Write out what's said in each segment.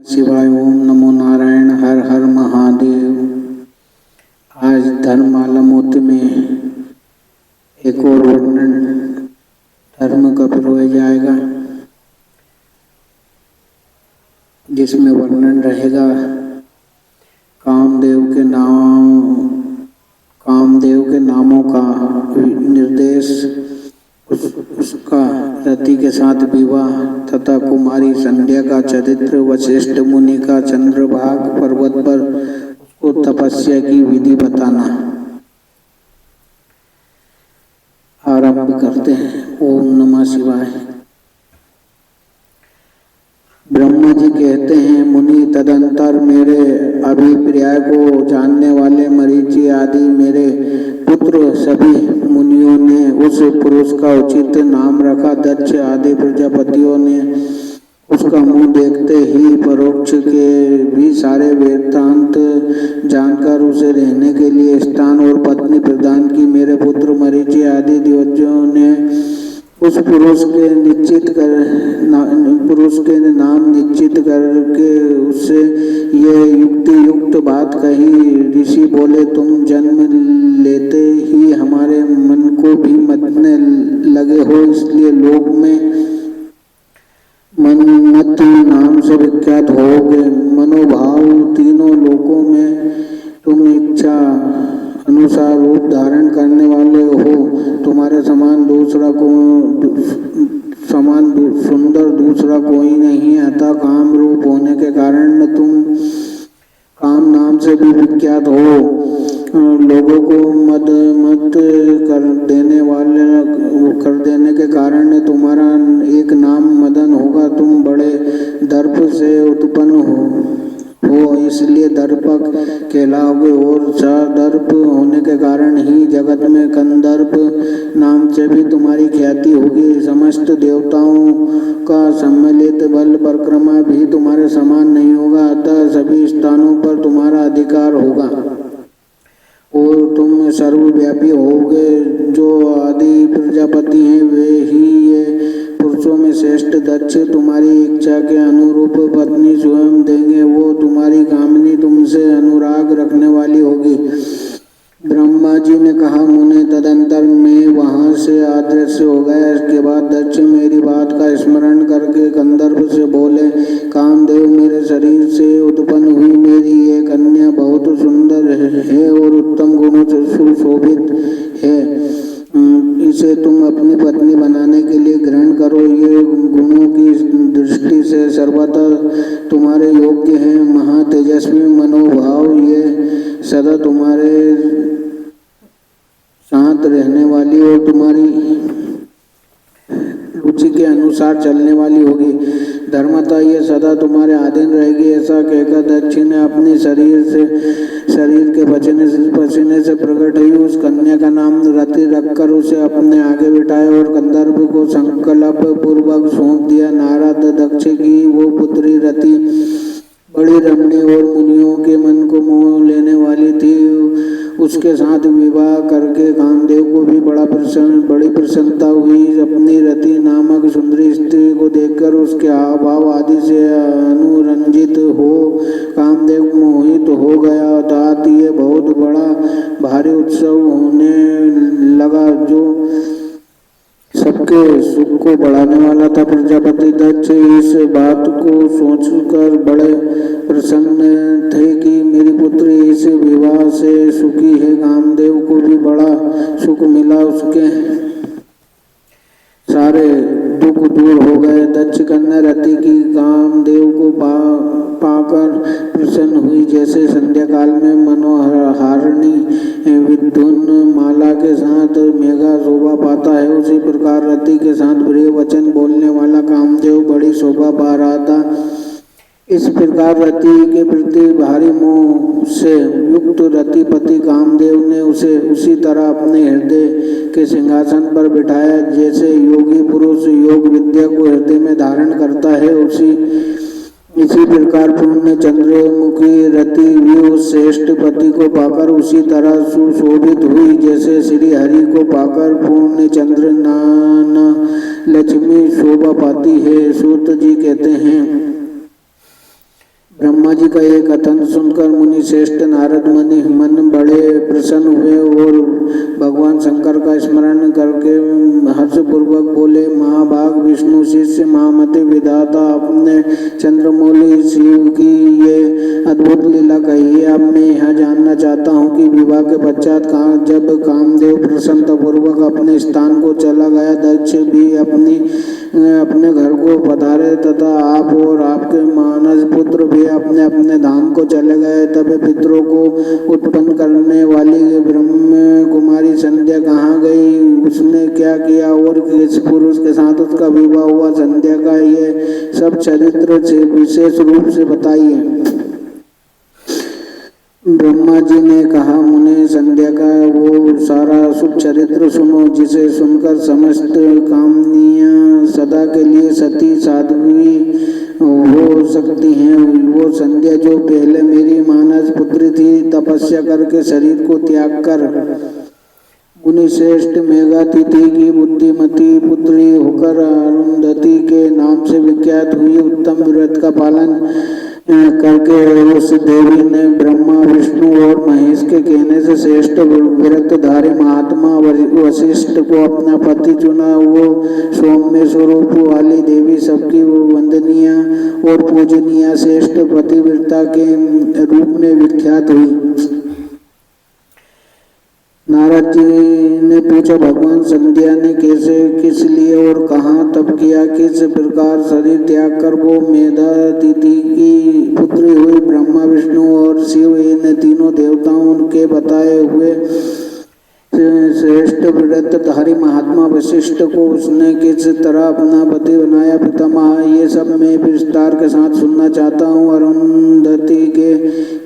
शिवाय। ओम नमो नारायण। हर हर महादेव। आज धर्ममाला मोती में एक और वर्णन धर्म का पिरोया जाएगा, जिसमें वर्णन रहेगा कामदेव के नामों का निर्देश, उसका रति के साथ विवाह तथा कुमारी संध्या का चरित्र, वशिष्ठ मुनि का चंद्रभाग पर्वत पर उसको तपस्या की विधि बताना। आरंभ करते हैं। ओम नमः शिवाय। ब्रह्मा जी कहते हैं, मुनि तदंतर मेरे अभिप्राय को जानने वाले मरीचि आदि मेरे पुत्र सभी मुनियों ने उस पुरुष का उचित नाम रखा। दक्ष आदि प्रजापतियों ने उसका मुंह देखते ही परोक्ष के भी सारे वेदांत जानकर उसे रहने के लिए स्थान और पत्नी प्रदान की। मेरे पुत्र मरीचि आदि दिग्गजों ने उस पुरुष के नाम निश्चित करके उससे ये युक्ति युक्त बात कही। ऋषि बोले, तुम जन्म लेते ही हमारे मन को भी मथने लगे हो, इसलिए लोक में मन्मथ नाम से विख्यात होगे। मनोभाव तीनों लोकों में तुम इच्छा अनुसार रूप धारण करने वाले हो। तुम्हारे समान सुंदर दूसरा कोई नहीं। अतः काम रूप होने के कारण तुम काम नाम से भी विख्यात हो। लोगों को मद कर देने के कारण तुम्हारा एक नाम मदन होगा। तुम बड़े दर्प से उत्पन्न हो, इसलिए दर्पक कहलाओगे। और सदर्प होने के कारण ही जगत में कंदर्प नाम से भी तुम्हारी ख्याति होगी। समस्त देवताओं का सम्मिलित बल पराक्रम भी तुम्हारे समान नहीं होगा। अतः सभी स्थानों पर तुम्हारा अधिकार होगा और तुम सर्वव्यापी होगे। जो आदि प्रजापति हैं वे ही ये पुरुषों में श्रेष्ठ दक्ष तुम्हारी इच्छा के अनुरूप पत्नी स्वयं देंगे। वो तुम्हारी कामनी तुमसे अनुराग रखने वाली होगी। ब्रह्मा जी ने कहा, मुने तदंतर में वहां से अदृश्य हो गया। इसके बाद दक्ष मेरी बात का स्मरण करके कंदर्प से बोले, कामदेव मेरे शरीर से उत्पन्न हुई मेरी ये कन्या बहुत सुंदर है और उत्तम गुणों से सुशोभित है। इसे तुम अपनी पत्नी बनाने के लिए ग्रहण करो। ये गुणों की दृष्टि से सर्वथा तुम्हारे योग्य है। महातेजस्वी मनोभाव, ये सदा तुम्हारे साथ रहने वाली और तुम्हारी रुचि के अनुसार चलने वाली होगी। धर्मतः ये सदा तुम्हारे अधीन रहेगी। ऐसा कहकर दक्ष ने अपनी शरीर के पसीने से प्रकट हुई उस कन्या का नाम रति रखकर उसे अपने आगे बिठाया और कंदर्प को संकल्प पूर्वक सौंप दिया। नारद दक्ष की वो पुत्री रति बड़ी रमणीय और मुनियों के मन को मोह लेने वाली थी। उसके साथ विवाह करके कामदेव को भी बड़ी प्रसन्नता हुई। अपनी रति नामक सुंदरी स्त्री को देखकर उसके हाव भाव आदि से अनुरंजित हो कामदेव मोहित हो गया। अर्थात ये बहुत बड़ा भारी उत्सव होने लगा जो सबके सुख को बढ़ाने वाला था। प्रजापति दक्ष इस बात को सोचकर बड़े प्रसन्न थे कि मेरी पुत्री इस विवाह से सुखी है। कामदेव को भी बड़ा सुख मिला। उसके सारे दुख दूर हो गए। दक्ष कन्या रति की कामदेव को पाकर प्रसन्न हुई। जैसे संध्या काल में मनोहारिणी विद्युन माला के साथ मेघा शोभा पाता है, उसी प्रकार रति के साथ प्रिय वचन बोलने वाला कामदेव बड़ी शोभा पा रहा था। इस प्रकार रति के प्रति भारी मोह से युक्त रतिपति कामदेव ने उसे उसी तरह अपने हृदय के सिंहासन पर बिठाया जैसे योगी पुरुष योग विद्या को हृदय में धारण करता है। इसी प्रकार पूर्ण चंद्रमुखी रति भी उस श्रेष्ठ पति को पाकर उसी तरह सुशोभित हुई जैसे श्री हरि को पाकर पूर्ण चंद्र नाना लक्ष्मी शोभा पाती है। सूत जी कहते हैं, ब्रह्मा जी का ये कथन सुनकर मुनि श्रेष्ठ नारद मुनि मन बड़े प्रसन्न हुए और भगवान शंकर का स्मरण करके हर्षपूर्वक बोले, महाभाग विष्णु शिष्य महामति विधाता, अपने चंद्रमौली शिव की ये अद्भुत लीला कही है। अब मैं यह जानना चाहता हूँ कि विवाह के पश्चात जब कामदेव प्रसन्नतापूर्वक अपने स्थान को चला गया, दक्ष भी अपने घर को पधारे तथा आप और आपके मानस पुत्र भी अपने अपने धाम को चले गए, तब पितरों को उत्पन्न करने वाली ब्रह्म कुमारी संध्या कहाँ गई, उसने क्या किया और किस पुरुष के साथ उसका विवाह हुआ, संध्या का ये सब चरित्र से विशेष रूप से बताइए। ब्रह्मा जी ने कहा, मुने संध्या का वो सारा शुभ चरित्र सुनो, जिसे सुनकर समस्त कामनियां सदा के लिए सती साध्वी हो सकती हैं। वो संध्या जो पहले मेरी मानस पुत्री थी, तपस्या करके शरीर को त्याग कर मुनि श्रेष्ठ मेघातिथि की बुद्धिमती पुत्री होकर अरुंधति के नाम से विख्यात हुई। उत्तम व्रत का पालन करके उस देवी ने ब्रह्मा विष्णु और महेश के कहने से श्रेष्ठ व्रतधारी महात्मा वशिष्ठ को अपना पति चुना। वो सौम्य स्वरूप वाली देवी सबकी वंदनीय और पूजनीय श्रेष्ठ पतिव्रता के रूप में विख्यात हुई। नारद जी ने पूछा, भगवान संध्या ने कैसे, किस लिए और कहाँ तप किया, किस प्रकार शरीर त्याग कर वो मेधातिथि की पुत्री हुई। ब्रह्मा विष्णु और शिव इन तीनों देवताओं के बताए हुए श्रेष्ठ व्रतधारी महात्मा वशिष्ठ को उसने किस तरह अपना पति बनाया, पितामह, ये सब मैं विस्तार के साथ सुनना चाहता हूँ। अरुंधति के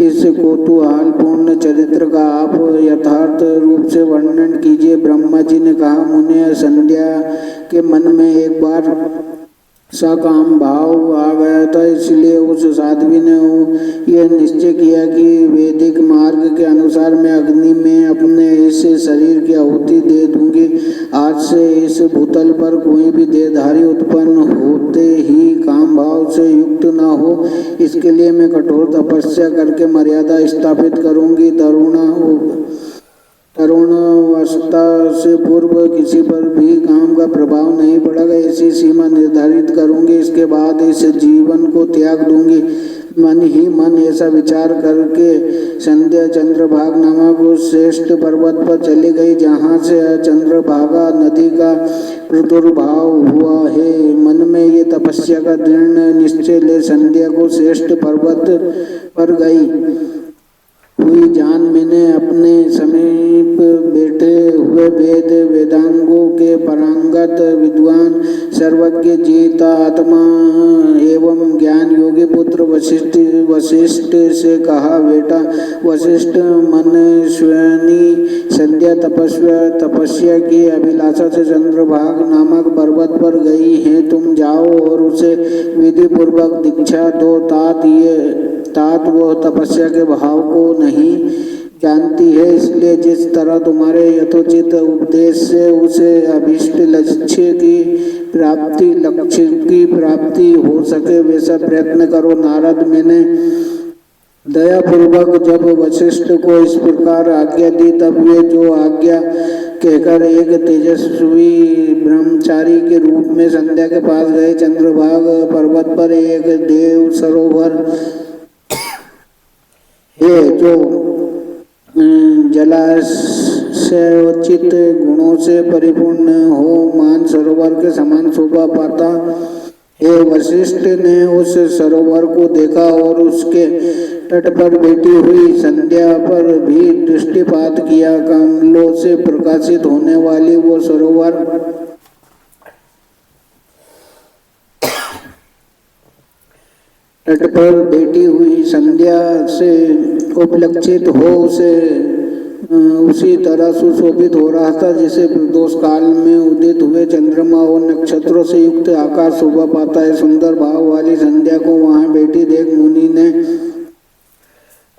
इस कौतूहलपूर्ण चरित्र का आप यथार्थ रूप से वर्णन कीजिए। ब्रह्मा जी ने कहा, मुने संध्या के मन में एक बार सकाम भाव आ गया था, इसलिए उस साध्वी ने यह निश्चय किया कि वैदिक मार्ग के अनुसार मैं अग्नि में अपने इस शरीर की आहुति दे दूंगी। आज से इस भूतल पर कोई भी देहधारी उत्पन्न होते ही काम भाव से युक्त न हो, इसके लिए मैं कठोर तपस्या करके मर्यादा स्थापित करूंगी। तरुणावस्था से पूर्व किसी पर भी काम का प्रभाव नहीं पड़ेगा, ऐसी सीमा निर्धारित करूंगी। इसके बाद इस जीवन को त्याग दूंगी। मन ही मन ऐसा विचार करके संध्या चंद्रभागा नामक उस श्रेष्ठ पर्वत पर चली गई, जहाँ से चंद्रभागा नदी का प्रादुर्भाव हुआ है। मन में ये तपस्या का दृढ़ निश्चय ले संध्या को श्रेष्ठ पर्वत पर गई हुई जान मैंने अपने समीप बैठे हुए वेदांगों के पारंगत विद्वान सर्वज्ञ जीता आत्मा एवं ज्ञान योगी पुत्र वशिष्ठ से कहा, बेटा वशिष्ठ, मनस्विनी संध्या तपस्या की अभिलाषा से चंद्रभाग नामक पर्वत पर गई है। तुम जाओ और उसे विधि पूर्वक दीक्षा दो। तात वो तपस्या के भाव को नहीं जानती है, इसलिए जिस तरह तुम्हारे यथोचित उपदेश से उसे अभीष्ट लक्ष्य की प्राप्ति हो सके वैसा प्रयत्न करो। नारद, मैंने दयापूर्वक जब वशिष्ठ को इस प्रकार आज्ञा दी, तब वे जो आज्ञा कहकर एक तेजस्वी ब्रह्मचारी के रूप में संध्या के पास गए। चंद्रभाग पर्वत पर एक देव सरोवर है जो जलाशयोचित गुणों से परिपूर्ण हो, मान सरोवर के समान शोभा पाता है। वशिष्ठ ने उस सरोवर को देखा और उसके तट पर बैठी हुई संध्या पर भी दृष्टिपात किया। कमलों से प्रकाशित होने वाली वो सरोवर तट पर बैठी हुई संध्या से उपलक्षित हो उसी तरह सुशोभित हो रहा था जैसे प्रदोष काल में उदित हुए चंद्रमा और नक्षत्रों से युक्त आकाश शोभा पाता है। सुंदर भाव वाली संध्या को वहां बैठी देख मुनि ने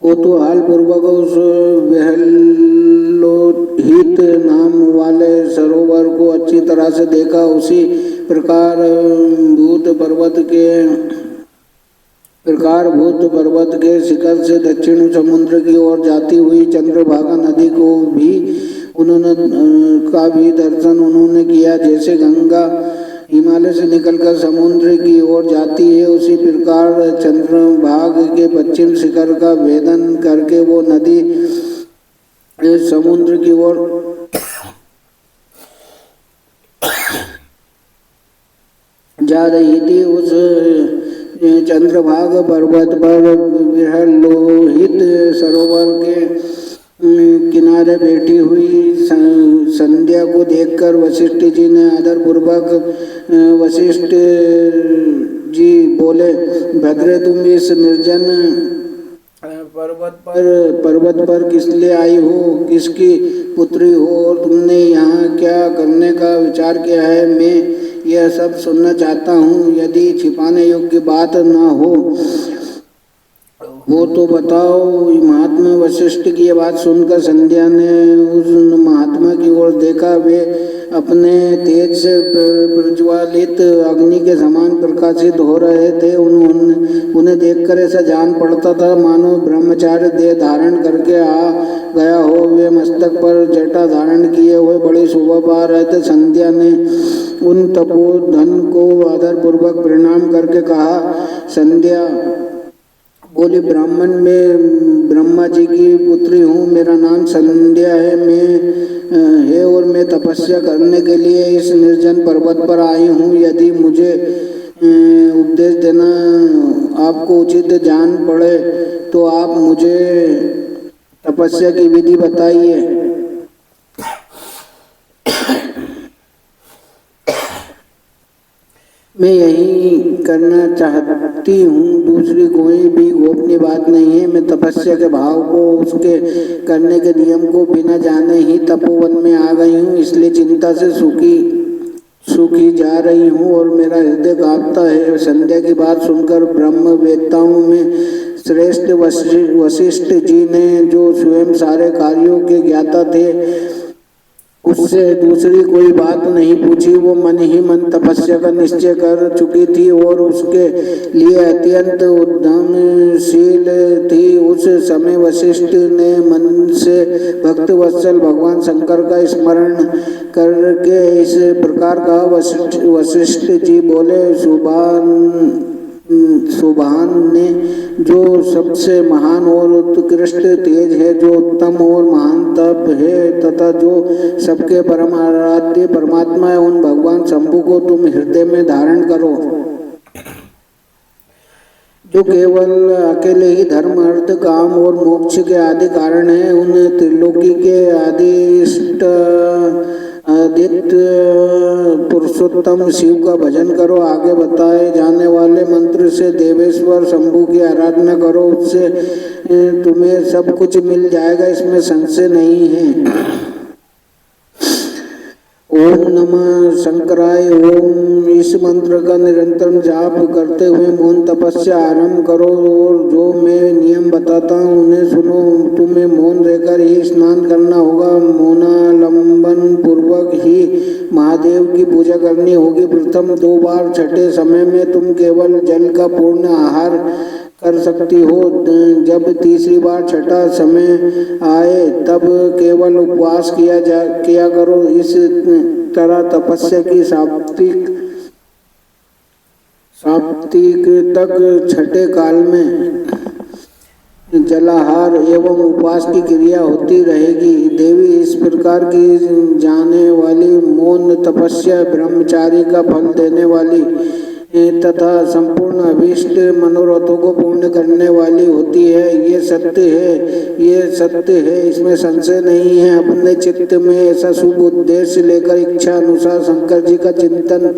कौतूहल पूर्वक उस वहलोहित नाम वाले सरोवर को अच्छी तरह से देखा। उसी प्रकार भूत पर्वत के प्रकार भूत पर्वत के शिखर से दक्षिण समुद्र की ओर जाती हुई चंद्रभागा नदी को भी उन्होंने का भी दर्शन उन्होंने किया। जैसे गंगा हिमालय से निकलकर समुद्र की ओर जाती है, उसी प्रकार चंद्रभाग के पश्चिम शिखर का भेदन करके वो नदी समुद्र की ओर जा रही थी। उस चंद्रभाग पर्वत पर विहलोहित सरोवर के किनारे बैठी हुई संध्या को देखकर वशिष्ठ जी ने आदरपूर्वक वशिष्ठ जी बोले, भद्रे तुम इस निर्जन पर्वत पर किस लिए आई हो, किसकी पुत्री हो और तुमने यहाँ क्या करने का विचार किया है? मैं यह सब सुनना चाहता हूँ। यदि छिपाने योग्य बात ना हो तो बताओ। महात्मा वशिष्ठ की यह बात सुनकर संध्या ने उस महात्मा की ओर देखा। वे अपने तेज से प्रज्वलित अग्नि के समान प्रकाशित हो रहे थे। उन्हें देखकर ऐसा जान पड़ता था मानो ब्रह्मचार्य देह धारण करके आ गया हो। वे मस्तक पर जटा धारण किए हुए बड़ी शोभा पा रहे थे। संध्या ने उन तपोधन को आदरपूर्वक प्रणाम करके कहा। संध्या बोली, ब्राह्मण में ब्रह्मा जी की पुत्री हूँ, मेरा नाम संध्या है और मैं तपस्या करने के लिए इस निर्जन पर्वत पर आई हूँ। यदि मुझे उपदेश देना आपको उचित जान पड़े तो आप मुझे तपस्या की विधि बताइए। मैं यही करना चाहती हूँ, दूसरी कोई भी गोपनीय बात नहीं है। मैं तपस्या के भाव को, उसके करने के नियम को बिना जाने ही तपोवन में आ गई हूँ, इसलिए चिंता से सूखी जा रही हूँ और मेरा हृदय कांपता है। संध्या की बात सुनकर ब्रह्म वेत्ताओं में श्रेष्ठ वशिष्ठ जी ने, जो स्वयं सारे कार्यों के ज्ञाता थे, उससे दूसरी कोई बात नहीं पूछी। वो मन ही मन तपस्या का निश्चय कर चुकी थी और उसके लिए अत्यंत उद्यमशील थी। उस समय वशिष्ठ ने मन से भक्त वत्सल भगवान शंकर का स्मरण करके इस प्रकार कहा। वशिष्ठ जी बोले, सुभान ने जो सबसे महान और उत्कृष्ट तेज है, जो उत्तम और महान तप है तथा जो सबके परम आराध्य परमात्मा है, उन भगवान शंभु को तुम हृदय में धारण करो, जो केवल अकेले ही धर्म अर्थ काम और मोक्ष के आदि कारण है। उन त्रिलोकी के आदिष्ट आदित्य पुरुषोत्तम शिव का भजन करो। आगे बताए जाने वाले मंत्र से देवेश्वर शंभु की आराधना करो, उससे तुम्हें सब कुछ मिल जाएगा, इसमें संशय नहीं है। ओम नमः शंकराय ओम, इस मंत्र का निरंतर जाप करते हुए मौन तपस्या आरंभ करो और जो मैं नियम बताता हूँ उन्हें सुनो। तुम्हें मौन रहकर ही स्नान करना होगा, मौनालंबन पूर्वक ही महादेव की पूजा करनी होगी। प्रथम 2 बार छठे समय में तुम केवल जल का पूर्ण आहार कर सकती हो। जब तीसरी बार छठा समय आए तब केवल उपवास किया करो। इस तरह तपस्या की सात्विक तक छठे काल में जलाहार एवं उपवास की क्रिया होती रहेगी। देवी इस प्रकार की जाने वाली मौन तपस्या ब्रह्मचारी का फल देने वाली तथा संपूर्ण अभीष्ट मनोरथों को पूर्ण करने वाली होती है। ये सत्य है, इसमें संशय नहीं है। अपने चित्त में ऐसा शुभ उद्देश्य लेकर इच्छा अनुसार शंकर जी का चिंतन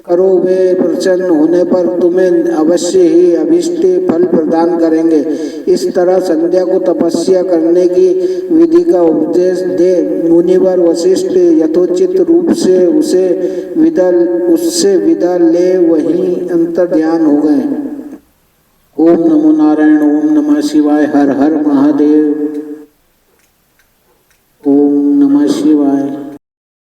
करो। वे प्रसन्न होने पर तुम्हें अवश्य ही अभीष्ट फल प्रदान करेंगे। इस तरह संध्या को तपस्या करने की विधि का उपदेश दे मुनिवर वशिष्ठ यथोचित रूप से उससे विदा ले वहीं अंतर ध्यान हो गए। ओम नमो नारायण, ओम नमः शिवाय, हर हर महादेव, ओम नमः शिवाय।